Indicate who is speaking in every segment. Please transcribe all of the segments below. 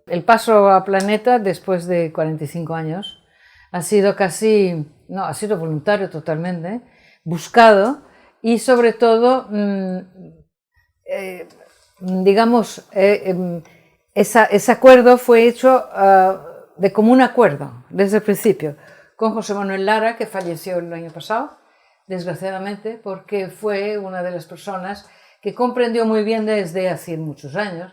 Speaker 1: El paso a Planeta después de 45 años ha sido ha sido voluntario totalmente, buscado y sobre todo, ese acuerdo fue hecho de común acuerdo desde el principio con José Manuel Lara, que falleció el año pasado, desgraciadamente, porque fue una de las personas que comprendió muy bien desde hace muchos años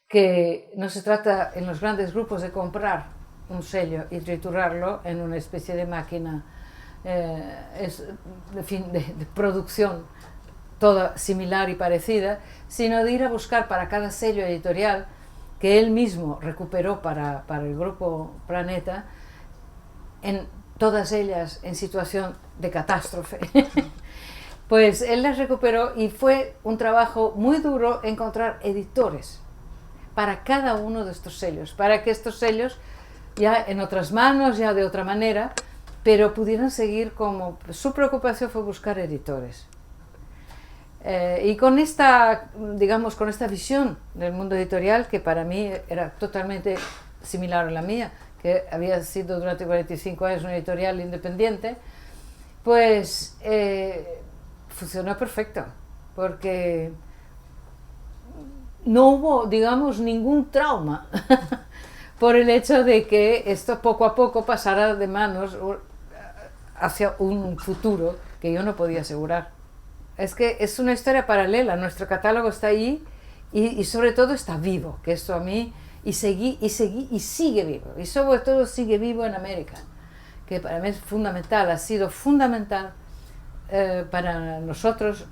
Speaker 1: que no se trata en los grandes grupos de comprar un sello y triturarlo en una especie de máquina de producción toda similar y parecida, sino de ir a buscar para cada sello editorial que él mismo recuperó para el grupo Planeta, en todas ellas en situación de catástrofe. Pues él las recuperó y fue un trabajo muy duro encontrar editores para cada uno de estos sellos, para que estos sellos, ya en otras manos, ya de otra manera, pero pudieran seguir como... Su preocupación fue buscar editores. Y con esta visión del mundo editorial, que para mí era totalmente similar a la mía, que había sido durante 45 años una editorial independiente, pues funcionó perfecto, porque no hubo, ningún trauma por el hecho de que esto poco a poco pasara de manos hacia un futuro que yo no podía asegurar. Es que es una historia paralela, nuestro catálogo está ahí y sobre todo está vivo, que esto a mí, y sigue vivo, y sobre todo sigue vivo en América, que para mí es fundamental, ha sido fundamental para nosotros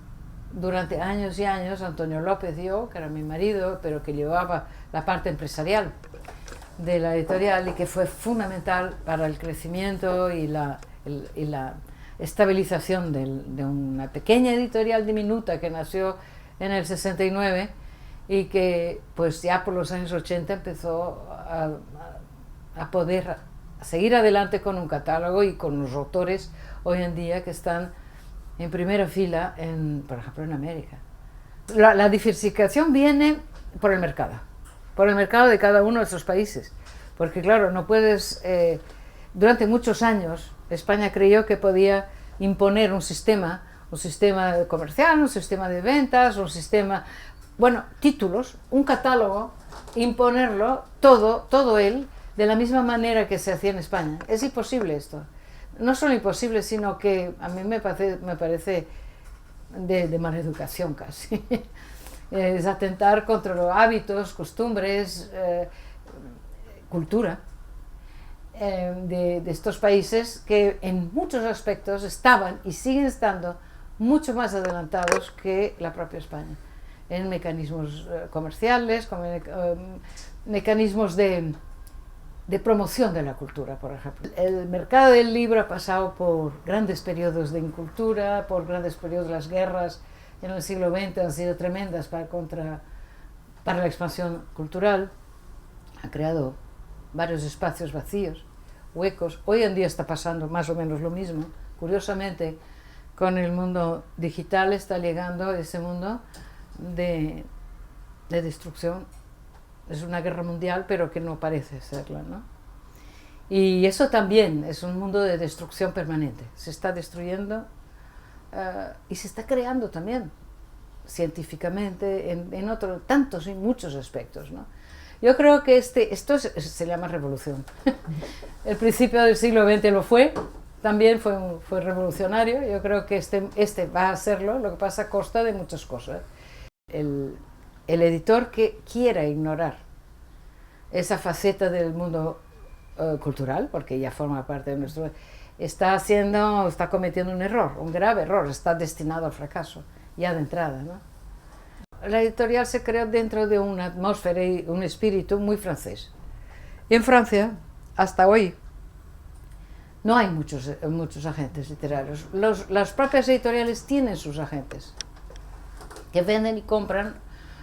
Speaker 1: durante años y años. Antonio López y yo, que era mi marido, pero que llevaba la parte empresarial de la editorial y que fue fundamental para el crecimiento y la estabilización de una pequeña editorial diminuta que nació en el 69 y que pues ya por los años 80 empezó a poder seguir adelante con un catálogo y con los autores hoy en día que están en primera fila, por ejemplo, en América. La diversificación viene por el mercado de cada uno de esos países, porque claro, no puedes... durante muchos años España creyó que podía imponer un sistema comercial, un sistema de ventas, títulos, un catálogo, imponerlo todo él de la misma manera que se hacía en España. Es imposible esto. No solo imposible, sino que a mí me parece de mala educación casi. Es atentar contra los hábitos, costumbres, cultura de estos países que en muchos aspectos estaban y siguen estando mucho más adelantados que la propia España, en mecanismos comerciales, mecanismos de promoción de la cultura, por ejemplo. El mercado del libro ha pasado por grandes periodos de incultura, por grandes periodos de las guerras en el siglo XX han sido tremendas para la expansión cultural, ha creado varios espacios vacíos, huecos. Hoy en día está pasando más o menos lo mismo. Curiosamente, con el mundo digital está llegando ese mundo de destrucción. Es una guerra mundial, pero que no parece serla, ¿no? Y eso también es un mundo de destrucción permanente. Se está destruyendo y se está creando también, científicamente, en tantos y muchos aspectos, ¿no? Yo creo que esto se llama revolución. El principio del siglo XX lo fue, también fue revolucionario. Yo creo que este va a serlo, lo que pasa a costa de muchas cosas. El editor que quiera ignorar esa faceta del mundo cultural, porque ya forma parte de nuestro... está cometiendo un error, un grave error, está destinado al fracaso, ya de entrada, ¿no? La editorial se creó dentro de una atmósfera y un espíritu muy francés. Y en Francia, hasta hoy, no hay muchos agentes literarios. Las propias editoriales tienen sus agentes, que venden y compran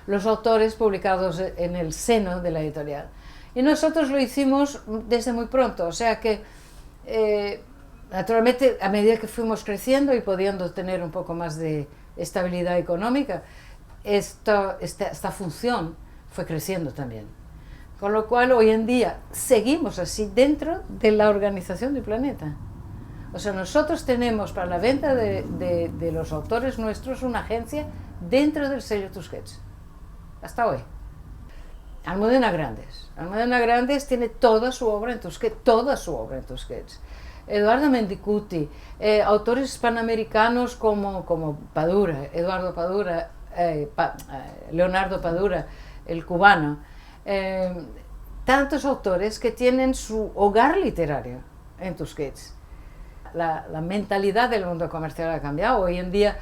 Speaker 1: los autores publicados en el seno de la editorial. Y nosotros lo hicimos desde muy pronto, o sea que, naturalmente, a medida que fuimos creciendo y pudiendo tener un poco más de estabilidad económica, esta función fue creciendo también. Con lo cual hoy en día seguimos así dentro de la organización del Planeta. O sea, nosotros tenemos para la venta de los autores nuestros una agencia dentro del sello Tusquets, hasta hoy. Almudena Grandes. Almudena Grandes tiene toda su obra en Tusquets, toda su obra en Tusquets. Eduardo Mendicuti, autores hispanoamericanos como Padura, Eduardo Padura, Leonardo Padura, el cubano, tantos autores que tienen su hogar literario en Tusquets. La mentalidad del mundo comercial ha cambiado. Hoy en día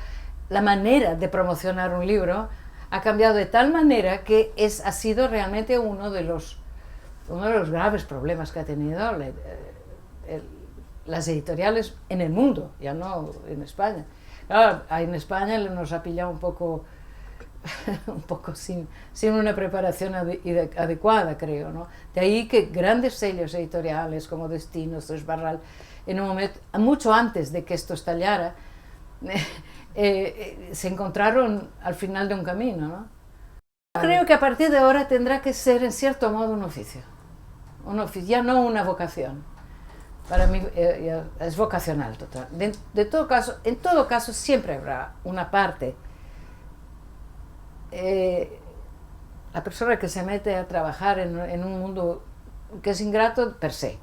Speaker 1: la manera de promocionar un libro ha cambiado de tal manera que ha sido realmente uno de los graves problemas que ha tenido las editoriales en el mundo, ya no en España. Claro, en España nos ha pillado un poco sin una preparación adecuada, creo, ¿no? De ahí que grandes sellos editoriales como Destinos, Tres Barral, en un momento, mucho antes de que esto estallara, se encontraron al final de un camino, ¿no? Creo que a partir de ahora tendrá que ser en cierto modo un oficio, ya no una vocación. Para mí es vocacional total. En todo caso siempre habrá una parte. La persona que se mete a trabajar en un mundo que es ingrato per se,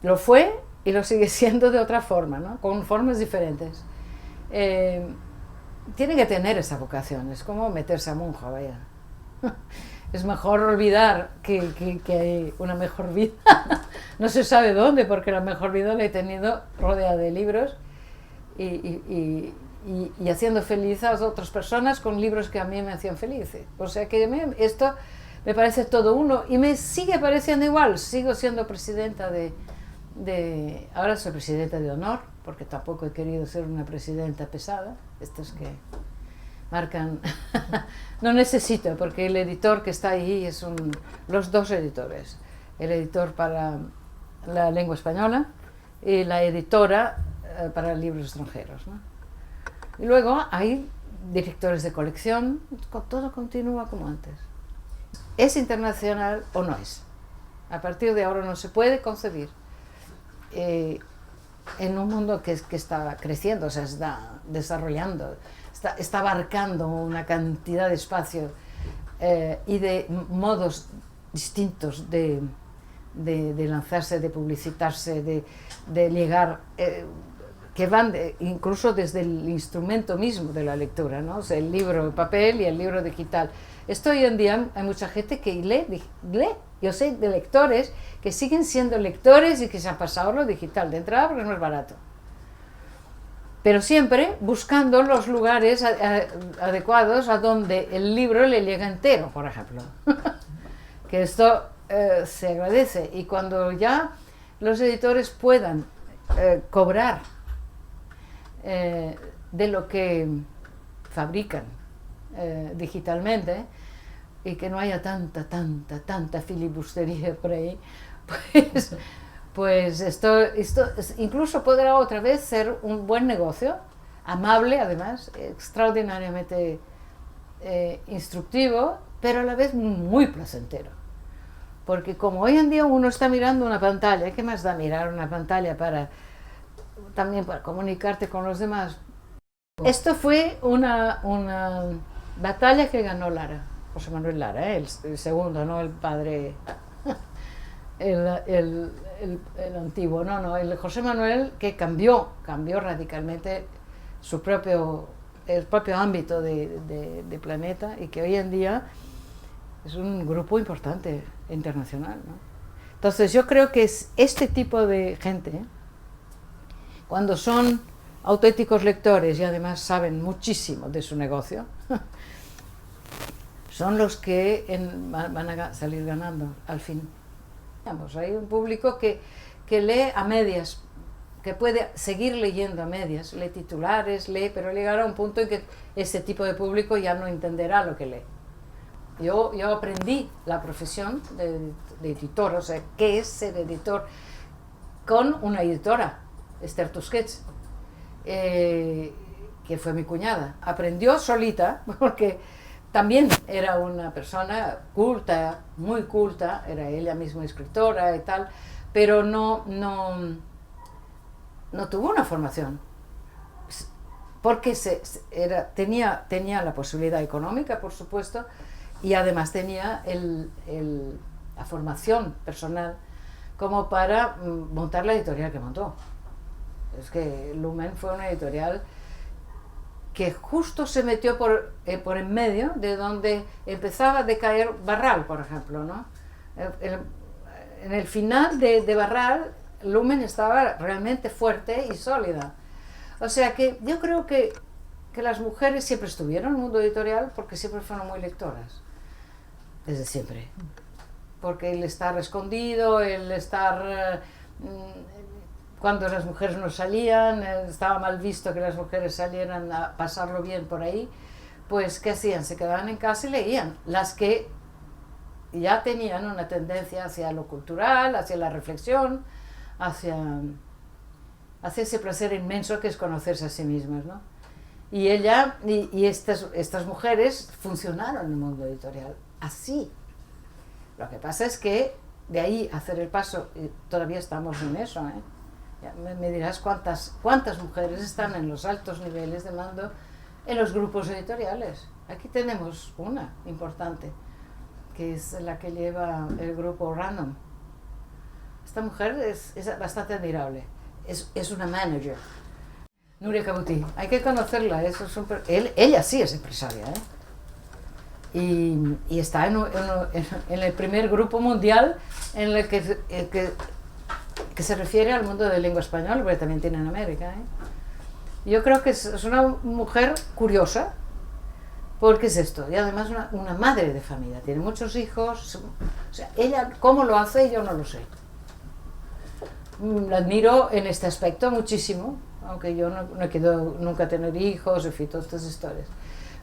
Speaker 1: lo fue y lo sigue siendo de otra forma, ¿no? Con formas diferentes. Tiene que tener esa vocación, es como meterse a monja, vaya. Es mejor olvidar que hay una mejor vida. No se sabe dónde, porque la mejor vida la he tenido rodeada de libros y haciendo feliz a otras personas con libros que a mí me hacían feliz. O sea que esto me parece todo uno y me sigue pareciendo igual. Sigo siendo presidenta ahora soy presidenta de honor, porque tampoco he querido ser una presidenta pesada. Estos que marcan... No necesito, porque el editor que está ahí los dos editores. El editor para la lengua española y la editora para libros extranjeros, ¿no? Y luego hay directores de colección, todo continúa como antes. ¿Es internacional o no es? A partir de ahora no se puede concebir en un mundo que está creciendo, o sea, está desarrollando, está abarcando una cantidad de espacio y de modos distintos de lanzarse, de publicitarse, de llegar, que van incluso desde el instrumento mismo de la lectura, ¿no? O sea, el libro de papel y el libro digital. Esto hoy en día hay mucha gente que lee. Yo sé de lectores que siguen siendo lectores y que se han pasado a lo digital de entrada porque es más barato. Pero siempre buscando los lugares adecuados a donde el libro le llega entero, por ejemplo. Que esto se agradece. Y cuando ya los editores puedan cobrar de lo que fabrican digitalmente y que no haya tanta filibustería por ahí, pues esto incluso podrá otra vez ser un buen negocio, amable además, extraordinariamente instructivo, pero a la vez muy placentero. Porque como hoy en día uno está mirando una pantalla, ¿qué más da mirar una pantalla también para comunicarte con los demás? Esto fue una batalla que ganó Lara, José Manuel Lara, el segundo, no el padre, el antiguo, no, el José Manuel, que cambió radicalmente el propio ámbito de Planeta, y que hoy en día es un grupo importante internacional, ¿no? Entonces yo creo que es este tipo de gente, cuando son auténticos lectores y además saben muchísimo de su negocio, son los que van a salir ganando al fin. Hay un público que lee a medias, que puede seguir leyendo a medias, lee titulares, pero llegará a un punto en que ese tipo de público ya no entenderá lo que lee. Yo aprendí la profesión de editor, o sea, qué es ser editor, con una editora, Esther Tusquets, que fue mi cuñada. Aprendió solita, también era una persona culta, muy culta, era ella misma escritora y tal, pero no tuvo una formación, porque tenía la posibilidad económica, por supuesto, y además tenía la formación personal como para montar la editorial que montó. Es que Lumen fue una editorial que justo se metió por en medio de donde empezaba a decaer Barral, por ejemplo, ¿no? En el final de Barral, Lumen estaba realmente fuerte y sólida. O sea que yo creo que las mujeres siempre estuvieron en el mundo editorial porque siempre fueron muy lectoras, desde siempre. Porque el estar escondido, el estar... cuando las mujeres no salían, estaba mal visto que las mujeres salieran a pasarlo bien por ahí, pues ¿qué hacían? Se quedaban en casa y leían. Las que ya tenían una tendencia hacia lo cultural, hacia la reflexión, hacia ese placer inmenso que es conocerse a sí mismas, ¿no? Y estas mujeres funcionaron en el mundo editorial así. Lo que pasa es que de ahí hacer el paso, y todavía estamos en eso, ¿eh? Me dirás cuántas mujeres están en los altos niveles de mando en los grupos editoriales. Aquí tenemos una importante, que es la que lleva el grupo Random. Esta mujer es bastante admirable, es una manager. Nuria Cabutí, hay que conocerla, ella sí es empresaria, ¿eh? Y está en el primer grupo mundial en el que se refiere al mundo de lengua española, porque también tiene en América, ¿eh? Yo creo que es una mujer curiosa, porque es esto, y además una madre de familia, tiene muchos hijos, o sea, ella cómo lo hace yo no lo sé. La admiro en este aspecto muchísimo, aunque yo no he querido nunca tener hijos, en fin, todas estas historias.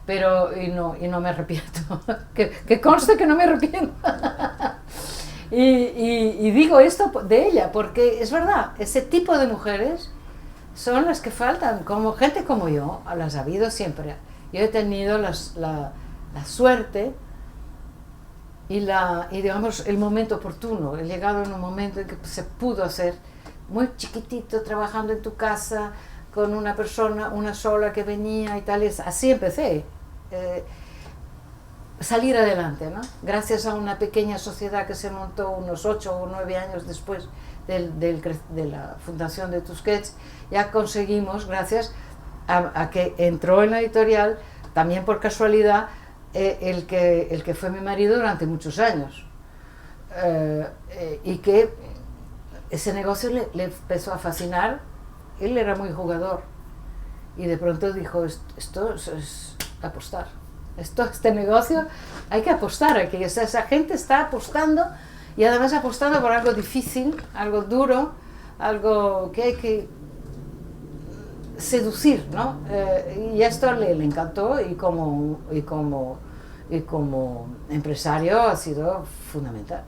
Speaker 1: Pero, y no me arrepiento, que conste que no me arrepiento. Y digo esto de ella, porque es verdad, ese tipo de mujeres son las que faltan, como gente como yo, las ha habido siempre. Yo he tenido la suerte y digamos, el momento oportuno, he llegado en un momento en que se pudo hacer muy chiquitito, trabajando en tu casa, con una persona, una sola que venía y tal, así empecé. Salir adelante, ¿no? Gracias a una pequeña sociedad que se montó unos 8 o 9 años después de la fundación de Tusquets, ya conseguimos, gracias a que entró en la editorial, también por casualidad, el que fue mi marido durante muchos años, y que ese negocio le empezó a fascinar. Él era muy jugador y de pronto dijo, esto es apostar. Este negocio hay que apostar, esa gente está apostando, y además apostando por algo difícil, algo duro, algo que hay que seducir, ¿no? Y esto le encantó, y como empresario ha sido fundamental.